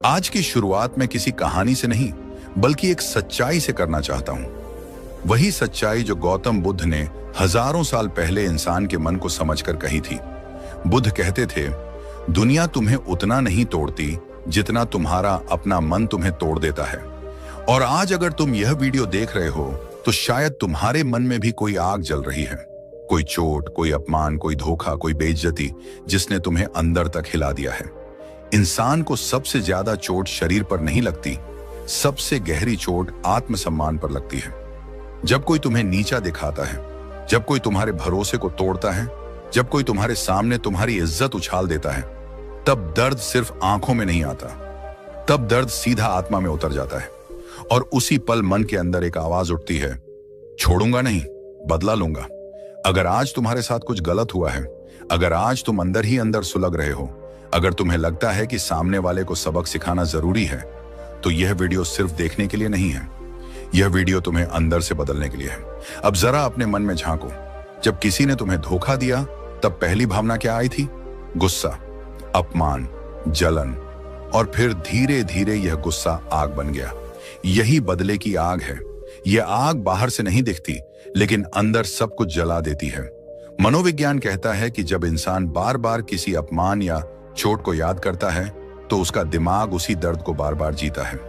आज की शुरुआत मैं किसी कहानी से नहीं बल्कि एक सच्चाई से करना चाहता हूं। वही सच्चाई जो गौतम बुद्ध ने हजारों साल पहले इंसान के मन को समझकर कही थी। बुद्ध कहते थे, दुनिया तुम्हें उतना नहीं तोड़ती जितना तुम्हारा अपना मन तुम्हें तोड़ देता है। और आज अगर तुम यह वीडियो देख रहे हो तो शायद तुम्हारे मन में भी कोई आग जल रही है। कोई चोट, कोई अपमान, कोई धोखा, कोई बेइज्जती जिसने तुम्हें अंदर तक हिला दिया है। इंसान को सबसे ज्यादा चोट शरीर पर नहीं लगती, सबसे गहरी चोट आत्मसम्मान पर लगती है। जब कोई तुम्हें नीचा दिखाता है, जब कोई तुम्हारे भरोसे को तोड़ता है, जब कोई तुम्हारे सामने तुम्हारी इज्जत उछाल देता है, तब दर्द सिर्फ आंखों में नहीं आता, तब दर्द सीधा आत्मा में उतर जाता है। और उसी पल मन के अंदर एक आवाज उठती है, छोड़ूंगा नहीं, बदला लूंगा। अगर आज तुम्हारे साथ कुछ गलत हुआ है, अगर आज तुम अंदर ही अंदर सुलग रहे हो, अगर तुम्हें लगता है कि सामने वाले को सबक सिखाना जरूरी है, तो यह वीडियो सिर्फ देखने के लिए नहीं है। यह वीडियो तुम्हें अंदर से बदलने के लिए है। अब जरा अपने मन में झांको। जब किसी ने तुम्हें धोखा दिया, तब पहली भावना क्या आई थी? गुस्सा, अपमान, जलन। और फिर धीरे धीरे यह गुस्सा आग बन गया। यही बदले की आग है। यह आग बाहर से नहीं दिखती, लेकिन अंदर सब कुछ जला देती है। मनोविज्ञान कहता है कि जब इंसान बार बार किसी अपमान या चोट को याद करता है, तो उसका दिमाग उसी दर्द को बार बार जीता है।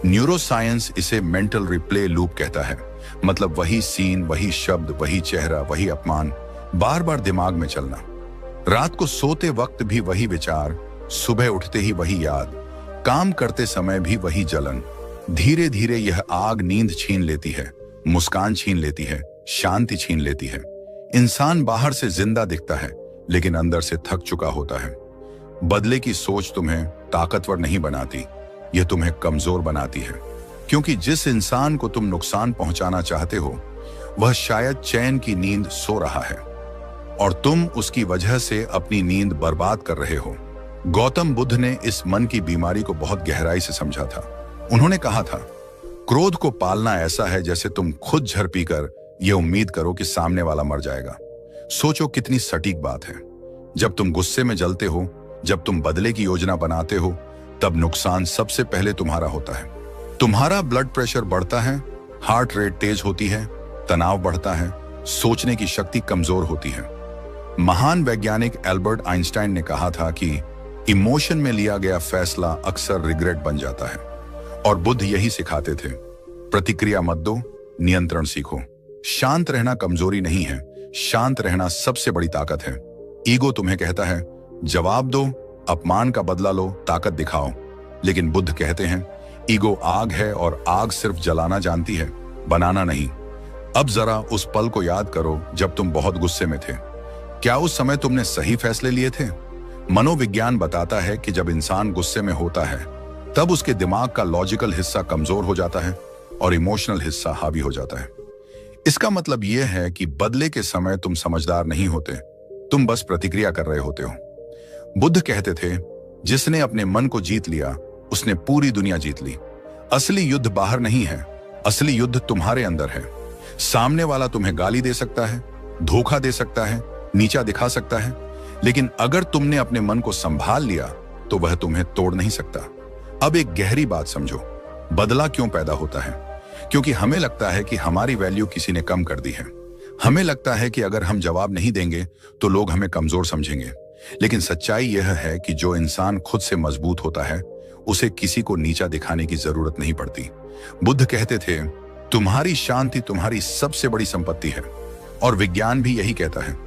न्यूरोसाइंस इसे मेंटल रिप्ले लूप कहता है। मतलब वही सीन, वही शब्द, वही चेहरा, वही अपमान, बार बार दिमाग में चलना। रात को सोते वक्त भी वही विचार, सुबह उठते ही वही याद, काम करते समय भी वही जलन। धीरे धीरे यह आग नींद छीन लेती है, मुस्कान छीन लेती है, शांति छीन लेती है। इंसान बाहर से जिंदा दिखता है, लेकिन अंदर से थक चुका होता है। बदले की सोच तुम्हें ताकतवर नहीं बनाती, यह तुम्हें कमजोर बनाती है। क्योंकि जिस इंसान को तुम नुकसान पहुंचाना चाहते हो, वह शायद चैन की नींद सो रहा है और तुम उसकी वजह से अपनी नींद बर्बाद कर रहे हो। गौतम बुद्ध ने इस मन की बीमारी को बहुत गहराई से समझा था। उन्होंने कहा था, क्रोध को पालना ऐसा है जैसे तुम खुद झर पीकर यह उम्मीद करो कि सामने वाला मर जाएगा। सोचो कितनी सटीक बात है। जब तुम गुस्से में जलते हो, जब तुम बदले की योजना बनाते हो, तब नुकसान सबसे पहले तुम्हारा होता है। तुम्हारा ब्लड प्रेशर बढ़ता है, हार्ट रेट तेज होती है, तनाव बढ़ता है, सोचने की शक्ति कमजोर होती है। महान वैज्ञानिक एल्बर्ट आइंस्टाइन ने कहा था कि इमोशन में लिया गया फैसला अक्सर रिग्रेट बन जाता है। और बुद्ध यही सिखाते थे, प्रतिक्रिया मत दो, नियंत्रण सीखो। शांत रहना कमजोरी नहीं है, शांत रहना सबसे बड़ी ताकत है। ईगो तुम्हें कहता है, जवाब दो, अपमान का बदला लो, ताकत दिखाओ। लेकिन बुद्ध कहते हैं, ईगो आग है और आग सिर्फ जलाना जानती है, बनाना नहीं। अब जरा उस पल को याद करो जब तुम बहुत गुस्से में थे। क्या उस समय तुमने सही फैसले लिए थे? मनोविज्ञान बताता है कि जब इंसान गुस्से में होता है, तब उसके दिमाग का लॉजिकल हिस्सा कमजोर हो जाता है और इमोशनल हिस्सा हावी हो जाता है। इसका मतलब यह है कि बदले के समय तुम समझदार नहीं होते, तुम बस प्रतिक्रिया कर रहे होते हो। बुद्ध कहते थे, जिसने अपने मन को जीत लिया, उसने पूरी दुनिया जीत ली। असली युद्ध बाहर नहीं है, असली युद्ध तुम्हारे अंदर है। सामने वाला तुम्हें गाली दे सकता है, धोखा दे सकता है, नीचा दिखा सकता है, लेकिन अगर तुमने अपने मन को संभाल लिया तो वह तुम्हें तोड़ नहीं सकता। अब एक गहरी बात समझो, बदला क्यों पैदा होता है? क्योंकि हमें लगता है कि हमारी वैल्यू किसी ने कम कर दी है। हमें लगता है कि अगर हम जवाब नहीं देंगे तो लोग हमें कमजोर समझेंगे। लेकिन सच्चाई यह है कि जो इंसान खुद से मजबूत होता है, उसे किसी को नीचा दिखाने की जरूरत नहीं पड़ती। बुद्ध कहते थे, तुम्हारी शांति तुम्हारी सबसे बड़ी संपत्ति है। और विज्ञान भी यही कहता है।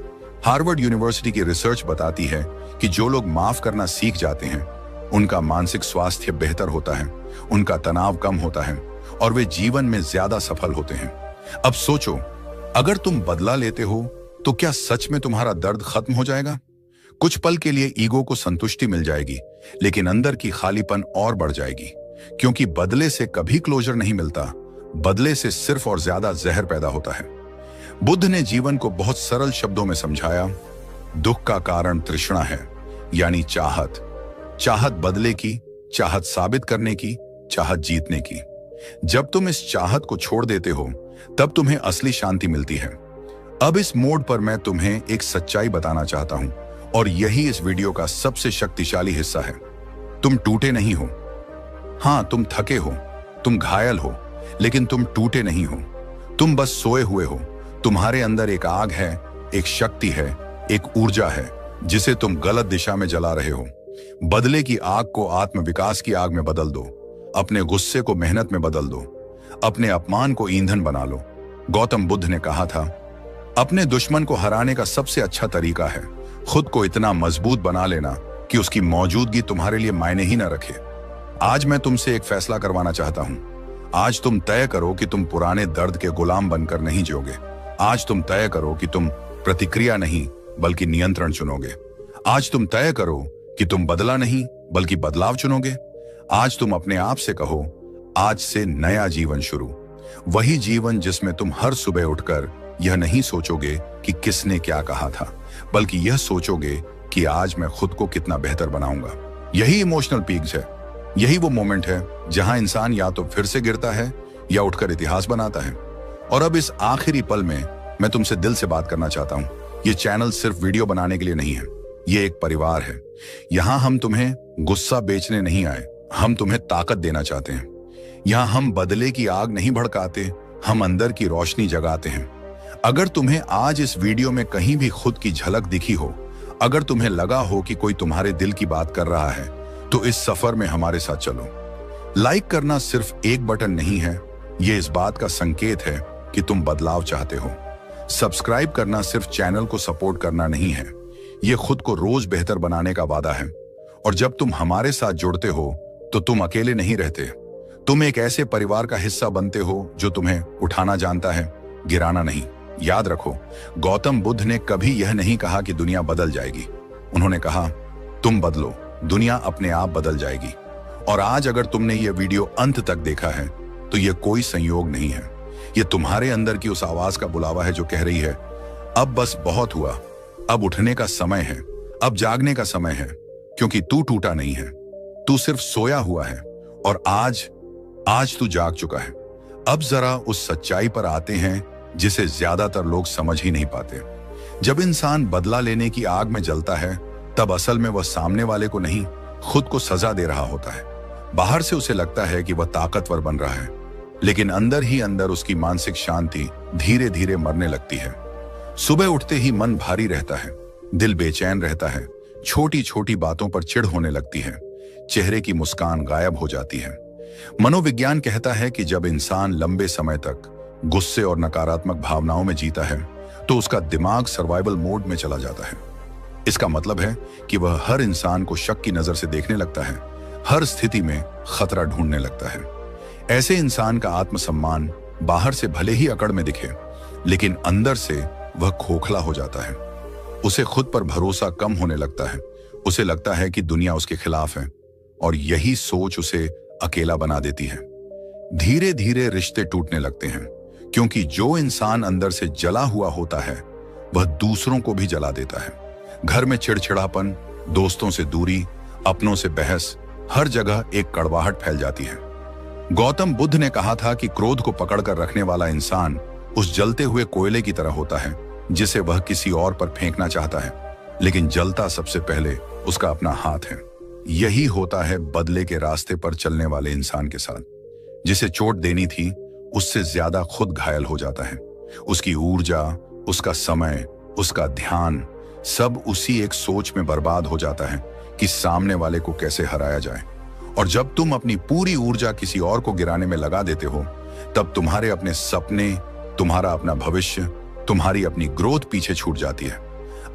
हार्वर्ड यूनिवर्सिटी की रिसर्च बताती है कि जो लोग माफ करना सीख जाते हैं, उनका मानसिक स्वास्थ्य बेहतर होता है, उनका तनाव कम होता है और वे जीवन में ज्यादा सफल होते हैं। अब सोचो, अगर तुम बदला लेते हो तो क्या सच में तुम्हारा दर्द खत्म हो जाएगा? कुछ पल के लिए ईगो को संतुष्टि मिल जाएगी, लेकिन अंदर की खालीपन और बढ़ जाएगी। क्योंकि बदले से कभी क्लोजर नहीं मिलता, बदले से सिर्फ और ज्यादा जहर पैदा होता है। बुद्ध ने जीवन को बहुत सरल शब्दों में समझाया। दुख का कारण तृष्णा है, यानी चाहत। चाहत बदले की, चाहत साबित करने की, चाहत जीतने की। जब तुम इस चाहत को छोड़ देते हो, तब तुम्हें असली शांति मिलती है। अब इस मोड पर मैं तुम्हें एक सच्चाई बताना चाहता हूं, और यही इस वीडियो का सबसे शक्तिशाली हिस्सा है। तुम टूटे नहीं हो, हाँ, तुम थके हो, तुम घायल हो, लेकिन तुम टूटे नहीं हो। तुम बस सोए हुए हो। तुम्हारे अंदर एक आग है, एक शक्ति है, एक ऊर्जा है जिसे तुम गलत दिशा में जला रहे हो। बदले की आग को आत्मविकास की आग में बदल दो। अपने गुस्से को मेहनत में बदल दो। अपने अपमान को ईंधन बना लो। गौतम बुद्ध ने कहा था, अपने दुश्मन को हराने का सबसे अच्छा तरीका है खुद को इतना मजबूत बना लेना कि उसकी मौजूदगी तुम्हारे लिए मायने ही न रखे। आज मैं तुमसे एक फैसला करवाना चाहता हूं। आज तुम तय करो कि तुम पुराने दर्द के गुलाम बनकर नहीं जियोगे। आज तुम तय करो कि तुम प्रतिक्रिया नहीं बल्कि नियंत्रण चुनोगे। आज तुम तय करो कि तुम बदला नहीं बल्कि बदलाव चुनोगे। आज तुम अपने आप से कहो, आज से नया जीवन शुरू। वही जीवन जिसमें तुम हर सुबह उठकर यह नहीं सोचोगे कि किसने क्या कहा था, बल्कि यह सोचोगे कि आज मैं खुद को कितना बेहतर बनाऊंगा। यही इमोशनल पीक्स है। यही वो मोमेंट है जहां इंसान या तो फिर से गिरता है या उठकर इतिहास बनाता है। और अब इस आखिरी पल में मैं तुमसे दिल से बात करना चाहता हूं। ये चैनल सिर्फ वीडियो बनाने के लिए नहीं है, ये एक परिवार है। यहां हम तुम्हें गुस्सा बेचने नहीं आए, हम तुम्हें ताकत देना चाहते हैं। यहां हम बदले की आग नहीं भड़काते, हम अंदर की रोशनी जगाते हैं। अगर तुम्हें आज इस वीडियो में कहीं भी खुद की झलक दिखी हो, अगर तुम्हें लगा हो कि कोई तुम्हारे दिल की बात कर रहा है, तो इस सफर में हमारे साथ चलो। लाइक करना सिर्फ एक बटन नहीं है, यह इस बात का संकेत है कि तुम बदलाव चाहते हो। सब्सक्राइब करना सिर्फ चैनल को सपोर्ट करना नहीं है, यह खुद को रोज बेहतर बनाने का वादा है। और जब तुम हमारे साथ जुड़ते हो तो तुम अकेले नहीं रहते। तुम एक ऐसे परिवार का हिस्सा बनते हो जो तुम्हें उठाना जानता है, गिराना नहीं। याद रखो, गौतम बुद्ध ने कभी यह नहीं कहा कि दुनिया बदल जाएगी। उन्होंने कहा, तुम बदलो, दुनिया अपने आप बदल जाएगी। और आज अगर तुमने यह वीडियो अंत तक देखा है तो यह कोई संयोग नहीं है, यह तुम्हारे अंदर की उस आवाज का बुलावा है जो कह रही है, अब बस बहुत हुआ, अब उठने का समय है, अब जागने का समय है। क्योंकि तू टूटा नहीं है, तू सिर्फ सोया हुआ है। और आज तू जाग चुका है। अब जरा उस सच्चाई पर आते हैं जिसे ज्यादातर लोग समझ ही नहीं पाते। जब इंसान बदला लेने की आग में जलता है, तब असल में वह सामने वाले को नहीं, खुद को सजा दे रहा होता है। बाहर से उसे लगता है कि वह ताकतवर बन रहा है, लेकिन अंदर ही अंदर उसकी मानसिक शांति धीरे धीरे मरने लगती है। सुबह उठते ही मन भारी रहता है, दिल बेचैन रहता है, छोटी छोटी बातों पर चिढ़ होने लगती है, चेहरे की मुस्कान गायब हो जाती है। मनोविज्ञान कहता है कि जब इंसान लंबे समय तक गुस्से और नकारात्मक भावनाओं में जीता है, तो उसका दिमाग सर्वाइवल मोड में चला जाता है। इसका मतलब है कि वह हर इंसान को शक की नजर से देखने लगता है, हर स्थिति में खतरा ढूंढने लगता है। ऐसे इंसान का आत्मसम्मान बाहर से भले ही अकड़ में दिखे, लेकिन अंदर से वह खोखला हो जाता है। उसे खुद पर भरोसा कम होने लगता है। उसे लगता है कि दुनिया उसके खिलाफ है, और यही सोच उसे अकेला बना देती है। धीरे धीरे रिश्ते टूटने लगते हैं, क्योंकि जो इंसान अंदर से जला हुआ होता है वह दूसरों को भी जला देता है। घर में चिड़चिड़ापन, दोस्तों से दूरी, अपनों से बहस, हर जगह एक कड़वाहट फैल जाती है। गौतम बुद्ध ने कहा था कि क्रोध को पकड़कर रखने वाला इंसान उस जलते हुए कोयले की तरह होता है जिसे वह किसी और पर फेंकना चाहता है, लेकिन जलता सबसे पहले उसका अपना हाथ है। यही होता है बदले के रास्ते पर चलने वाले इंसान के साथ। जिसे चोट देनी थी उससे ज्यादा खुद घायल हो जाता है। उसकी ऊर्जा, उसका समय, उसका ध्यान सब उसी एक सोच में बर्बाद हो जाता है कि सामने वाले को कैसे हराया जाए। और जब तुम अपनी पूरी ऊर्जा किसी और को गिराने में लगा देते हो, तब तुम्हारे अपने सपने, तुम्हारा अपना भविष्य, तुम्हारी अपनी ग्रोथ पीछे छूट जाती है।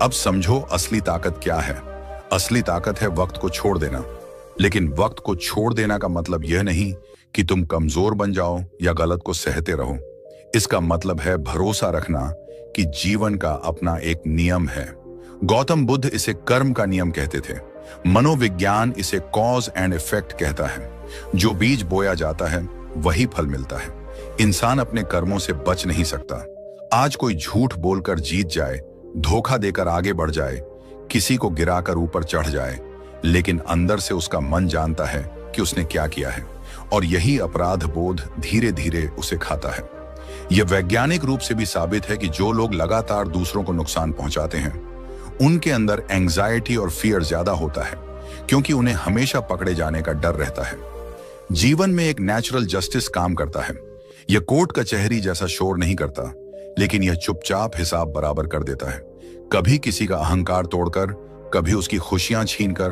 अब समझो असली ताकत क्या है। असली ताकत है वक्त को छोड़ देना। लेकिन वक्त को छोड़ देना का मतलब यह नहीं कि तुम कमजोर बन जाओ या गलत को सहते रहो। इसका मतलब है भरोसा रखना कि जीवन का अपना एक नियम है। गौतम बुद्ध इसे कर्म का नियम कहते थे। मनोविज्ञान इसे कॉज एंड इफेक्ट कहता है। जो बीज बोया जाता है वही फल मिलता है। इंसान अपने कर्मों से बच नहीं सकता। आज कोई झूठ बोलकर जीत जाए, धोखा देकर आगे बढ़ जाए, किसी को गिराकर ऊपर चढ़ जाए, लेकिन अंदर से उसका मन जानता है कि उसने क्या किया है, और यही अपराध बोध धीरे धीरे उसे खाता है। यह वैज्ञानिक रूप से भी साबित है कि जो लोग लगातार दूसरों को नुकसान पहुंचाते हैं, उनके अंदर एंजाइटी और फियर ज्यादा होता है, क्योंकि उन्हें हमेशा पकड़े जाने का डर रहता है। जीवन में एक नेचुरल जस्टिस काम करता है। यह कोर्ट कचहरी जैसा शोर नहीं करता, लेकिन यह चुपचाप हिसाब बराबर कर देता है। कभी किसी का अहंकार तोड़कर, कभी उसकी खुशियां छीनकर,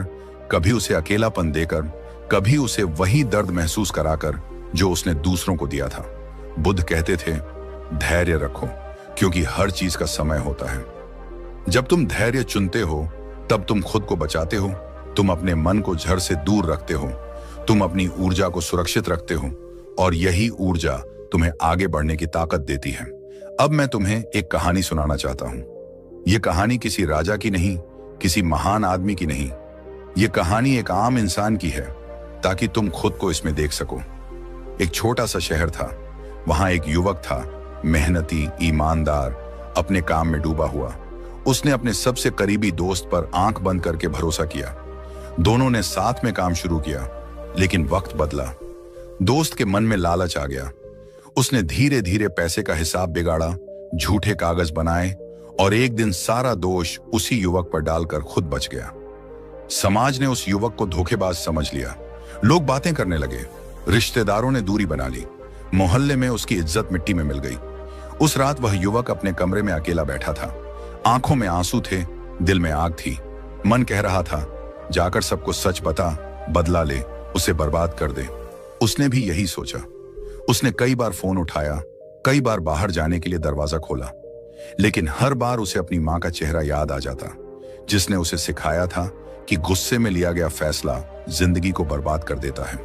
कभी उसे अकेलापन देकर, कभी उसे वही दर्द महसूस कराकर जो उसने दूसरों को दिया था। बुद्ध कहते थे, धैर्य रखो, क्योंकि हर चीज का समय होता है। जब तुम धैर्य चुनते हो, तब तुम खुद को बचाते हो, तुम अपने मन को झड़ से दूर रखते हो, तुम अपनी ऊर्जा को सुरक्षित रखते हो, और यही ऊर्जा तुम्हें आगे बढ़ने की ताकत देती है। अब मैं तुम्हें एक कहानी सुनाना चाहता हूं। यह कहानी किसी राजा की नहीं, किसी महान आदमी की नहीं। यह कहानी एक आम इंसान की है, ताकि तुम खुद को इसमें देख सको। एक छोटा सा शहर था। वहां एक युवक था, मेहनती, ईमानदार, अपने काम में डूबा हुआ। उसने अपने सबसे करीबी दोस्त पर आंख बंद करके भरोसा किया। दोनों ने साथ में काम शुरू किया, लेकिन वक्त बदला। दोस्त के मन में लालच आ गया। उसने धीरे धीरे पैसे का हिसाब बिगाड़ा, झूठे कागज बनाए, और एक दिन सारा दोष उसी युवक पर डालकर खुद बच गया। समाज ने उस युवक को धोखेबाज समझ लिया। लोग बातें करने लगे, रिश्तेदारों ने दूरी बना ली, मोहल्ले में उसकी इज्जत मिट्टी में मिल गई। उस रात वह युवक अपने कमरे में अकेला बैठा था। आंखों में आंसू थे, दिल में आग थी। मन कह रहा था, जाकर सबको सच बता, बदला ले, उसे बर्बाद कर दे। उसने भी यही सोचा। उसने कई बार फोन उठाया, कई बार बाहर जाने के लिए दरवाजा खोला, लेकिन हर बार उसे अपनी मां का चेहरा याद आ जाता, जिसने उसे सिखाया था कि गुस्से में लिया गया फैसला जिंदगी को बर्बाद कर देता है।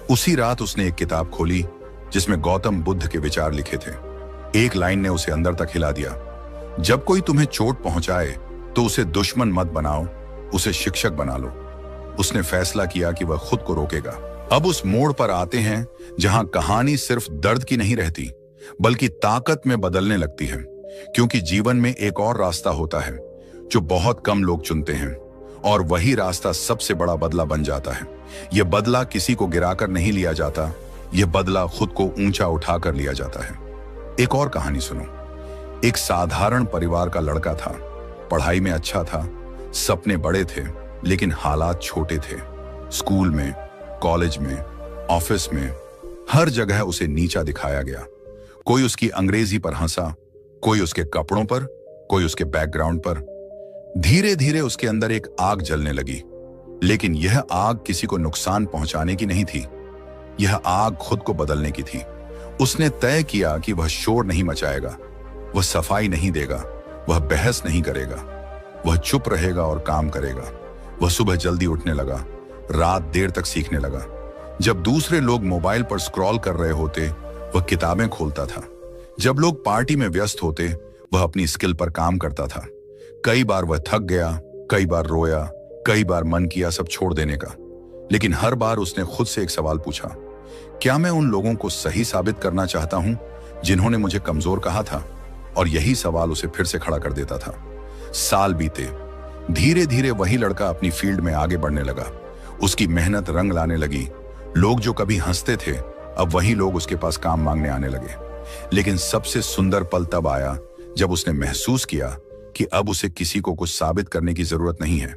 उसी रात उसने एक किताब खोली जिसमें गौतम बुद्ध के विचार लिखे थे। एक लाइन ने उसे अंदर तक हिला दिया, जब कोई तुम्हें चोट पहुंचाए तो उसे दुश्मन मत बनाओ, उसे शिक्षक बना लो। उसने फैसला किया कि वह खुद को रोकेगा। अब उस मोड़ पर आते हैं जहां कहानी सिर्फ दर्द की नहीं रहती, बल्कि ताकत में बदलने लगती है। क्योंकि जीवन में एक और रास्ता होता है जो बहुत कम लोग चुनते हैं, और वही रास्ता सबसे बड़ा बदला बन जाता है। यह बदला किसी को गिराकर नहीं लिया जाता, यह बदला खुद को ऊंचा उठाकर लिया जाता है। एक और कहानी सुनो। एक साधारण परिवार का लड़का था, पढ़ाई में अच्छा था, सपने बड़े थे, लेकिन हालात छोटे थे। स्कूल में, कॉलेज में, ऑफिस में, हर जगह उसे नीचा दिखाया गया। कोई उसकी अंग्रेजी पर हंसा, कोई उसके कपड़ों पर, कोई उसके बैकग्राउंड पर। धीरे धीरे उसके अंदर एक आग जलने लगी, लेकिन यह आग किसी को नुकसान पहुंचाने की नहीं थी। यह आग खुद को बदलने की थी। उसने तय किया कि वह शोर नहीं मचाएगा, वह सफाई नहीं देगा, वह बहस नहीं करेगा, वह चुप रहेगा और काम करेगा। वह सुबह जल्दी उठने लगा, रात देर तक सीखने लगा। जब दूसरे लोग मोबाइल पर स्क्रॉल कर रहे होते, वह किताबें खोलता था। जब लोग पार्टी में व्यस्त होते, वह अपनी स्किल पर काम करता था। कई बार वह थक गया, कई बार रोया, कई बार मन किया सब छोड़ देने का। लेकिन हर बार उसने खुद से एक सवाल पूछा, क्या मैं उन लोगों को सही साबित करना चाहता हूं जिन्होंने मुझे कमजोर कहा था? और यही सवाल उसे फिर से खड़ा कर देता था। साल बीते। धीरे धीरे वही लड़का अपनी फील्ड में आगे बढ़ने लगा। उसकी मेहनत रंग लाने लगी। लोग जो कभी हंसते थे, अब वही लोग उसके पास काम मांगने आने लगे। लेकिन सबसे सुंदर पल तब आया जब उसने महसूस किया कि अब उसे किसी को कुछ साबित करने की जरूरत नहीं है।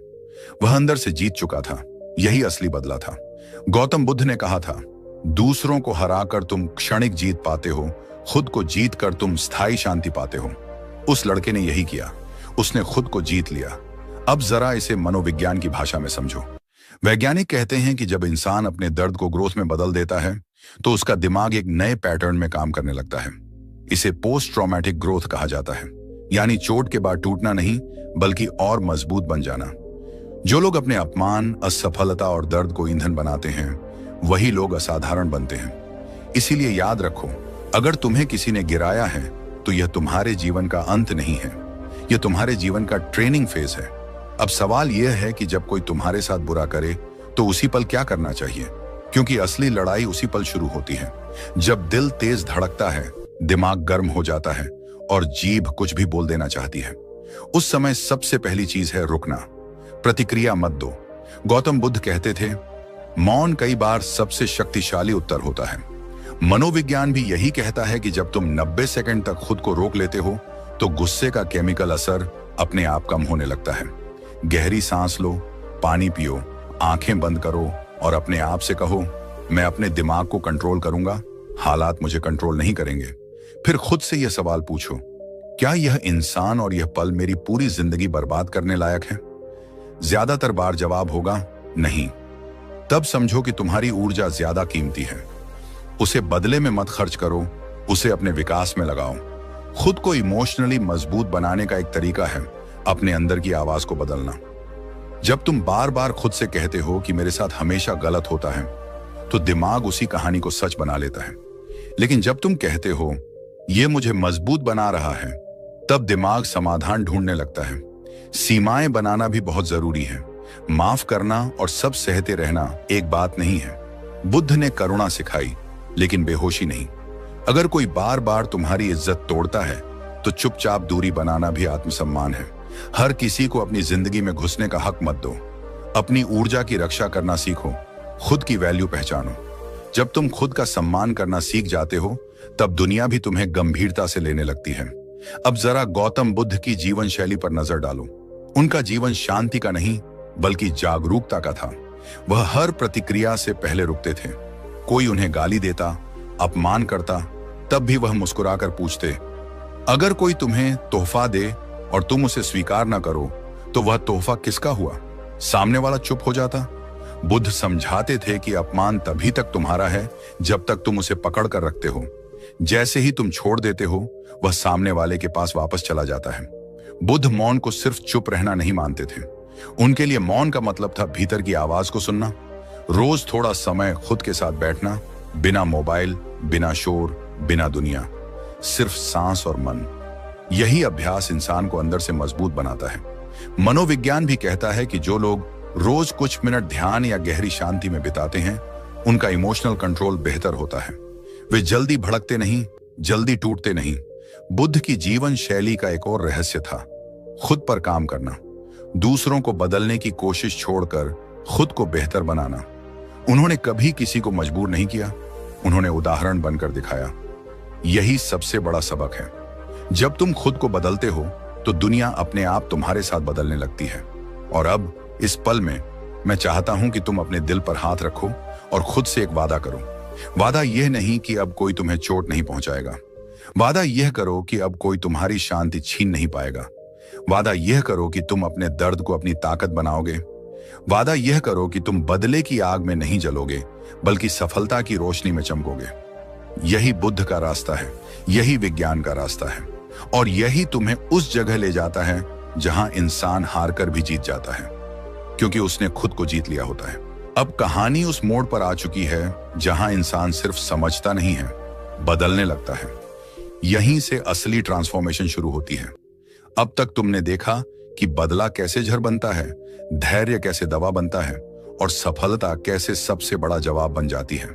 वह अंदर से जीत चुका था। यही असली बदला था। गौतम बुद्ध ने कहा था, दूसरों को हराकर तुम क्षणिक जीत पाते हो, खुद को जीत कर तुम स्थायी शांति पाते हो। उस लड़के ने यही किया। उसने खुद को जीत लिया। अब जरा इसे मनोविज्ञान की भाषा में समझो। वैज्ञानिक कहते हैं कि जब इंसान अपने दर्द को ग्रोथ में बदल देता है, तो उसका दिमाग एक नए पैटर्न में काम करने लगता है। इसे पोस्ट ट्रॉमेटिक ग्रोथ कहा जाता है, यानी चोट के बाद टूटना नहीं, बल्कि और मजबूत बन जाना। जो लोग अपने अपमान, असफलता और दर्द को ईंधन बनाते हैं, वही लोग असाधारण बनते हैं। इसीलिए याद रखो, अगर तुम्हें किसी ने गिराया है, तो यह तुम्हारे जीवन का अंत नहीं है, यह तुम्हारे जीवन का ट्रेनिंग फेज है। अब सवाल यह है कि जब कोई तुम्हारे साथ बुरा करे, तो उसी पल क्या करना चाहिए? क्योंकि असली लड़ाई उसी पल शुरू होती है, जब दिल तेज धड़कता है, दिमाग गर्म हो जाता है और जीभ कुछ भी बोल देना चाहती है। उस समय सबसे पहली चीज है रुकना। प्रतिक्रिया मत दो। गौतम बुद्ध कहते थे, मौन कई बार सबसे शक्तिशाली उत्तर होता है। मनोविज्ञान भी यही कहता है कि जब तुम 90 सेकंड तक खुद को रोक लेते हो, तो गुस्से का केमिकल असर अपने आप कम होने लगता है। गहरी सांस लो, पानी पियो, आंखें बंद करो और अपने आप से कहो, मैं अपने दिमाग को कंट्रोल करूंगा, हालात मुझे कंट्रोल नहीं करेंगे। फिर खुद से यह सवाल पूछो, क्या यह इंसान और यह पल मेरी पूरी जिंदगी बर्बाद करने लायक है? ज्यादातर बार जवाब होगा नहीं। तब समझो कि तुम्हारी ऊर्जा ज्यादा कीमती है। उसे बदले में मत खर्च करो, उसे अपने विकास में लगाओ। खुद को इमोशनली मजबूत बनाने का एक तरीका है अपने अंदर की आवाज को बदलना। जब तुम बार बार खुद से कहते हो कि मेरे साथ हमेशा गलत होता है, तो दिमाग उसी कहानी को सच बना लेता है। लेकिन जब तुम कहते हो यह मुझे मजबूत बना रहा है, तब दिमाग समाधान ढूंढने लगता है। सीमाएं बनाना भी बहुत जरूरी है। माफ करना और सब सहते रहना एक बात नहीं है। बुद्ध ने करुणा सिखाई, लेकिन बेहोशी नहीं। अगर कोई बार बार तुम्हारी इज्जत तोड़ता है, तो चुपचाप दूरी बनाना भी आत्मसम्मान है। हर किसी को अपनी जिंदगी में घुसने का हक मत दो। अपनी ऊर्जा की रक्षा करना सीखो, खुद की वैल्यू पहचानो। जब तुम खुद का सम्मान करना सीख जाते हो, तब दुनिया भी तुम्हें गंभीरता से लेने लगती है। अब जरा गौतम बुद्ध की जीवन शैली पर नजर डालो। उनका जीवन शांति का नहीं, बल्कि जागरूकता का था। वह हर प्रतिक्रिया से पहले रुकते थे। कोई उन्हें गाली देता, अपमान करता, तब भी वह मुस्कुराकर पूछते, अगर कोई तुम्हें तोहफा दे और तुम उसे स्वीकार ना करो, तो वह तोहफा किसका हुआ? सामने वाला चुप हो जाता। बुद्ध समझाते थे कि अपमान तभी तक तुम्हारा है जब तक तुम उसे पकड़ कर रखते हो। जैसे ही तुम छोड़ देते हो, वह सामने वाले के पास वापस चला जाता है। बुद्ध मौन को सिर्फ चुप रहना नहीं मानते थे। उनके लिए मौन का मतलब था भीतर की आवाज को सुनना। रोज थोड़ा समय खुद के साथ बैठना, बिना मोबाइल, बिना शोर, बिना दुनिया, सिर्फ सांस और मन। यही अभ्यास इंसान को अंदर से मजबूत बनाता है। मनोविज्ञान भी कहता है कि जो लोग रोज कुछ मिनट ध्यान या गहरी शांति में बिताते हैं, उनका इमोशनल कंट्रोल बेहतर होता है। वे जल्दी भड़कते नहीं, जल्दी टूटते नहीं। बुद्ध की जीवन शैली का एक और रहस्य था खुद पर काम करना, दूसरों को बदलने की कोशिश छोड़कर खुद को बेहतर बनाना। उन्होंने कभी किसी को मजबूर नहीं किया, उन्होंने उदाहरण बनकर दिखाया। यही सबसे बड़ा सबक है। जब तुम खुद को बदलते हो, तो दुनिया अपने आप तुम्हारे साथ बदलने लगती है। और अब इस पल में मैं चाहता हूं कि तुम अपने दिल पर हाथ रखो और खुद से एक वादा करो। वादा यह नहीं कि अब कोई तुम्हें चोट नहीं पहुंचाएगा। वादा यह करो कि अब कोई तुम्हारी शांति छीन नहीं पाएगा। वादा यह करो कि तुम अपने दर्द को अपनी ताकत बनाओगे। वादा यह करो कि तुम बदले की आग में नहीं जलोगे, बल्कि सफलता की रोशनी में चमकोगे। यही बुद्ध का रास्ता है, यही विज्ञान का रास्ता है, और यही तुम्हें उस जगह ले जाता है जहां इंसान हारकर भी जीत जाता है, क्योंकि उसने खुद को जीत लिया होता है। अब कहानी उस मोड़ पर आ चुकी है जहां इंसान सिर्फ समझता नहीं है, बदलने लगता है। यहीं से असली ट्रांसफॉर्मेशन शुरू होती है। अब तक तुमने देखा कि बदला कैसे जहर बनता है, धैर्य कैसे दवा बनता है, और सफलता कैसे सबसे बड़ा जवाब बन जाती है।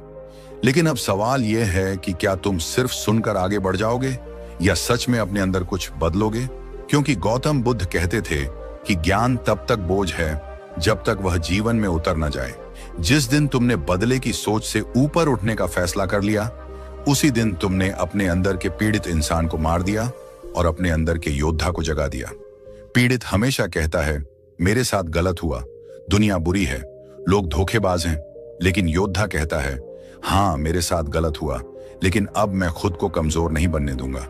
लेकिन अब सवाल यह है कि क्या तुम सिर्फ सुनकर आगे बढ़ जाओगे या सच में अपने अंदर कुछ बदलोगे? क्योंकि गौतम बुद्ध कहते थे कि ज्ञान तब तक बोझ है जब तक वह जीवन में उतर न जाए। जिस दिन तुमने बदले की सोच से ऊपर उठने का फैसला कर लिया, उसी दिन तुमने अपने अंदर के पीड़ित इंसान को मार दिया और अपने अंदर के योद्धा को जगा दिया। पीड़ित हमेशा कहता है, मेरे साथ गलत हुआ, दुनिया बुरी है, लोग धोखेबाज हैं। लेकिन योद्धा कहता है, हाँ मेरे साथ गलत हुआ, लेकिन अब मैं खुद को कमजोर नहीं बनने दूंगा।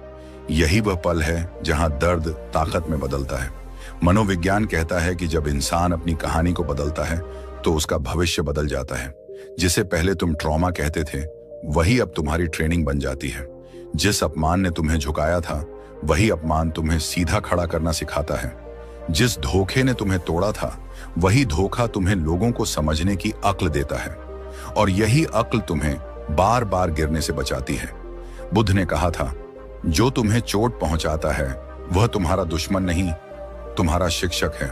यही वह पल है जहां दर्द ताकत में बदलता है। मनोविज्ञान कहता है कि जब इंसान अपनी कहानी को बदलता है, तो उसका भविष्य बदल जाता है। जिसे पहले तुम ट्रॉमा कहते थे, वही अब तुम्हारी ट्रेनिंग बन जाती है। जिस अपमान ने तुम्हें झुकाया था, वही अपमान तुम्हें सीधा खड़ा करना सिखाता है। जिस धोखे ने तुम्हें तोड़ा था, वही धोखा तुम्हें लोगों को समझने की अक्ल देता है, और यही अक्ल तुम्हें बार बार गिरने से बचाती है। बुद्ध ने कहा था, जो तुम्हें चोट पहुंचाता है वह तुम्हारा दुश्मन नहीं, तुम्हारा शिक्षक है,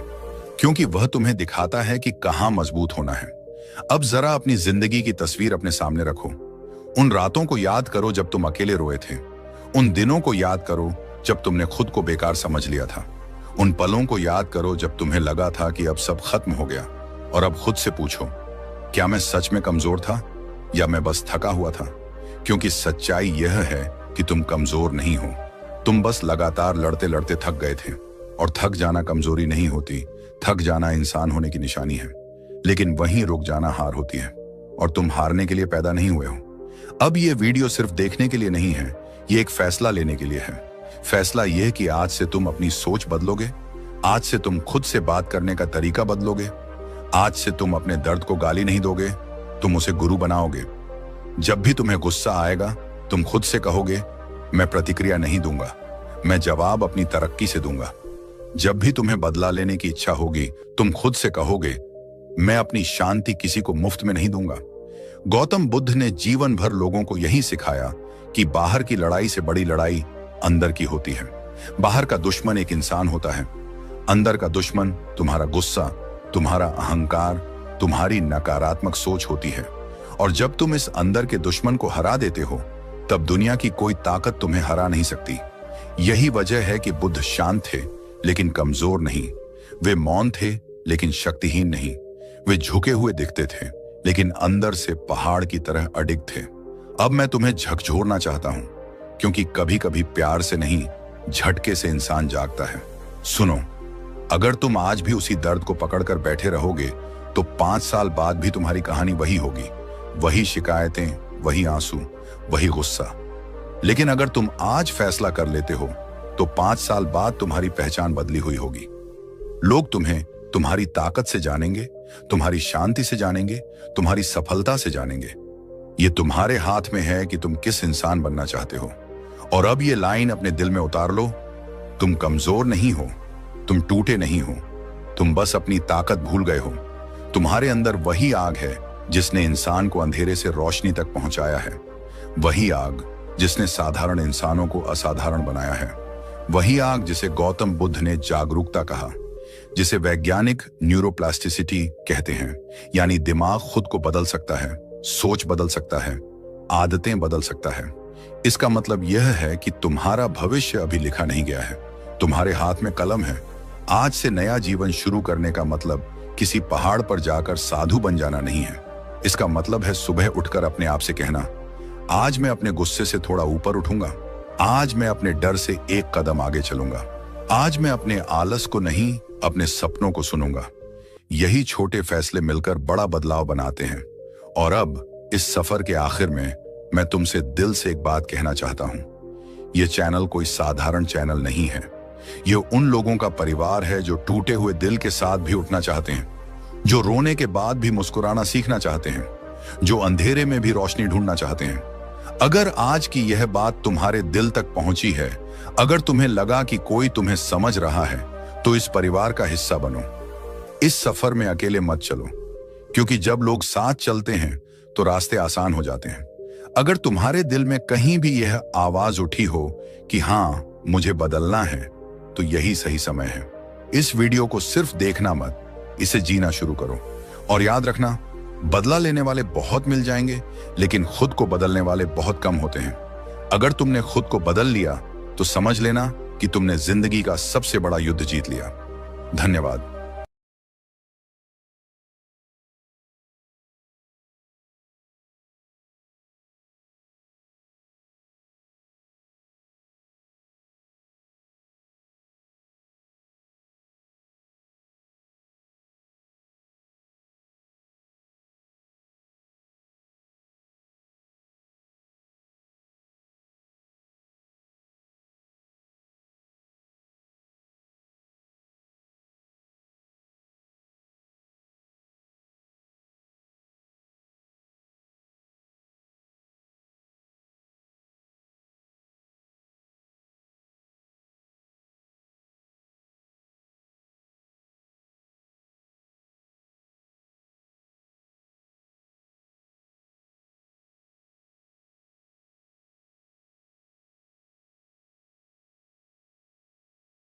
क्योंकि वह तुम्हें दिखाता है कि कहां मजबूत होना है। अब जरा अपनी जिंदगी की तस्वीर अपने सामने रखो। उन रातों को याद करो जब तुम अकेले रोए थे। उन दिनों को याद करो जब तुमने खुद को बेकार समझ लिया था। उन पलों को याद करो जब तुम्हें लगा था कि अब सब खत्म हो गया। और अब खुद से पूछो, क्या मैं सच में कमजोर था या मैं बस थका हुआ था? क्योंकि सच्चाई यह है कि तुम कमजोर नहीं हो, तुम बस लगातार लड़ते लड़ते थक गए थे। और थक जाना कमजोरी नहीं होती, थक जाना इंसान होने की निशानी है। लेकिन वहीं रुक जाना हार होती है। और तुम हारने के लिए पैदा नहीं हुए हो। अब ये वीडियो सिर्फ देखने के लिए नहीं है, ये एक फैसला लेने के लिए है। फैसला यह कि आज से तुम अपनी सोच बदलोगे, आज से तुम खुद से बात करने का तरीका बदलोगे, आज से तुम अपने दर्द को गाली नहीं दोगे, तुम उसे गुरु बनाओगे। जब भी तुम्हें गुस्सा आएगा, तुम खुद से कहोगे, मैं प्रतिक्रिया नहीं दूंगा, मैं जवाब अपनी तरक्की से दूंगा। जब भी तुम्हें बदला लेने की इच्छा होगी, तुम खुद से कहोगे, मैं अपनी शांति किसी को मुफ्त में नहीं दूंगा। गौतम बुद्ध ने जीवन भर लोगों को यही सिखाया कि बाहर की लड़ाई से बड़ी लड़ाई अंदर की होती है। बाहर का दुश्मन एक इंसान होता है, अंदर का दुश्मन तुम्हारा गुस्सा, तुम्हारा अहंकार, तुम्हारी नकारात्मक सोच होती है। और जब तुम इस अंदर के दुश्मन को हरा देते हो, तब दुनिया की कोई ताकत तुम्हें हरा नहीं सकती। यही वजह है कि बुद्ध शांत थे लेकिन कमजोर नहीं, वे मौन थे लेकिन शक्तिहीन नहीं, वे झुके हुए दिखते थे लेकिन अंदर से पहाड़ की तरह अडिग थे। अब मैं तुम्हें झकझोरना चाहता हूं, क्योंकि कभी कभी प्यार से नहीं, झटके से इंसान जागता है। सुनो, अगर तुम आज भी उसी दर्द को पकड़कर बैठे रहोगे, तो 5 साल बाद भी तुम्हारी कहानी वही होगी, वही शिकायतें, वही आंसू, वही गुस्सा। लेकिन अगर तुम आज फैसला कर लेते हो, तो 5 साल बाद तुम्हारी पहचान बदली हुई होगी। लोग तुम्हें तुम्हारी ताकत से जानेंगे, तुम्हारी शांति से जानेंगे, तुम्हारी सफलता से जानेंगे। ये तुम्हारे हाथ में है कि तुम किस इंसान बनना चाहते हो। और अब ये लाइन अपने दिल में उतार लो, तुम कमजोर नहीं हो, तुम टूटे नहीं हो, तुम बस अपनी ताकत भूल गए हो। तुम्हारे अंदर वही आग है जिसने इंसान को अंधेरे से रोशनी तक पहुंचाया है, वही आग जिसने साधारण इंसानों को असाधारण बनाया है, वही आग जिसे गौतम बुद्ध ने जागरूकता कहा, जिसे वैज्ञानिक न्यूरोप्लास्टिसिटी कहते हैं। यानी दिमाग खुद को बदल सकता है, सोच बदल सकता है, आदतें बदल सकता है। इसका मतलब यह है कि तुम्हारा भविष्य अभी लिखा नहीं गया है, तुम्हारे हाथ में कलम है। आज से नया जीवन शुरू करने का मतलब किसी पहाड़ पर जाकर साधु बन जाना नहीं है। इसका मतलब है सुबह उठकर अपने आप से कहना, आज मैं अपने गुस्से से थोड़ा ऊपर उठूंगा, आज मैं अपने डर से एक कदम आगे चलूंगा, आज मैं अपने आलस को नहीं, अपने सपनों को सुनूंगा। यही छोटे फैसले मिलकर बड़ा बदलाव बनाते हैं। और अब इस सफर के आखिर में मैं तुमसे दिल से एक बात कहना चाहता हूं। यह चैनल कोई साधारण चैनल नहीं है। यह उन लोगों का परिवार है जो टूटे हुए दिल के साथ भी उठना चाहते हैं, जो रोने के बाद भी मुस्कुराना सीखना चाहते हैं, जो अंधेरे में भी रोशनी ढूंढना चाहते हैं। अगर आज की यह बात तुम्हारे दिल तक पहुंची है, अगर तुम्हें लगा कि कोई तुम्हें समझ रहा है, तो इस परिवार का हिस्सा बनो। इस सफर में अकेले मत चलो, क्योंकि जब लोग साथ चलते हैं तो रास्ते आसान हो जाते हैं। अगर तुम्हारे दिल में कहीं भी यह आवाज उठी हो कि हाँ, मुझे बदलना है, तो यही सही समय है। इस वीडियो को सिर्फ देखना मत, इसे जीना शुरू करो। और याद रखना, बदला लेने वाले बहुत मिल जाएंगे, लेकिन खुद को बदलने वाले बहुत कम होते हैं। अगर तुमने खुद को बदल लिया, तो समझ लेना कि तुमने जिंदगी का सबसे बड़ा युद्ध जीत लिया। धन्यवाद।